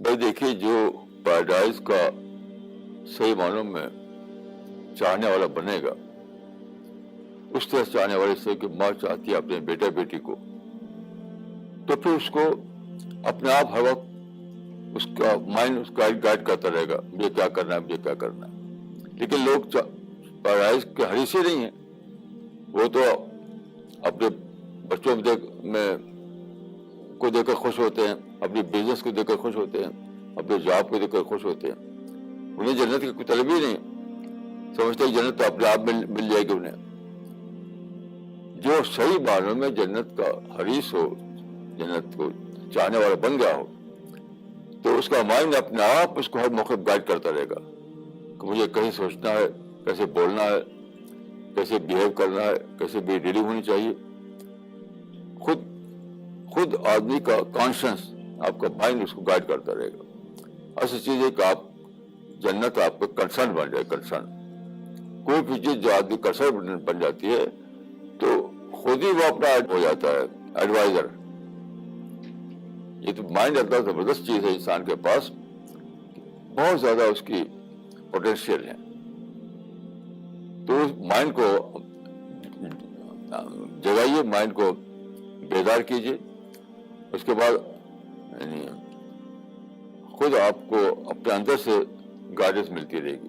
بھائی دیکھیے، جو پیراڈائز کا صحیح معنوں میں چاہنے والا بنے گا، اس طرح چاہنے والے سے کہ ماں چاہتی ہے اپنے بیٹا بیٹی کو، تو پھر اس کو اپنے آپ ہر وقت اس کا مائنڈ اس کا گائڈ کرتا رہے گا، مجھے کیا کرنا ہے، مجھے کیا کرنا ہے۔ لیکن لوگ پیراڈائز کے حریث ہی نہیں ہیں، وہ تو اپنے بچوں میں کو دیکھ کر خوش ہوتے ہیں، اپنے بزنس کو دیکھ کر خوش ہوتے ہیں، اپنے جاب کو دیکھ کر خوش ہوتے ہیں۔ انہیں جنت کی کوئی طلب ہی نہیں، سمجھتے ہیں جنت تو اپنے آپ مل جائے گی انہیں۔ جو صحیح معنوں میں جنت کا حریث ہو، جنت کو چاہنے والا بن گیا ہو، تو اس کا مائنڈ اپنے آپ اس کو ہر موقع گائڈ کرتا رہے گا کہ مجھے کیسے سوچنا ہے، کیسے بولنا ہے، کیسے بیہیو کرنا ہے، کیسے بے ڈیلنگ ہونی چاہیے۔ خود آدمی کا کانشنس، آپ کا مائنڈ اس کو گائڈ کرتا رہے گا۔ ایسی چیز ہے کہ آپ جنت آپ کا کنسرن بن جائے، کنسرن۔ کوئی بھی چیز جو آدمی کنسرن بن جاتی ہے تو خود ہی وہ اپنا ہو جاتا ہے ایڈوائزر۔ یہ تو مائنڈ اتنا زبردست چیز ہے انسان کے پاس، بہت زیادہ اس کی پوٹینشیل ہے۔ تو اس مائنڈ کو جگائیے، مائنڈ کو بیدار کیجیے، اس کے بعد یعنی خود آپ کو اپنے اندر سے گائیڈنس ملتی رہے گی۔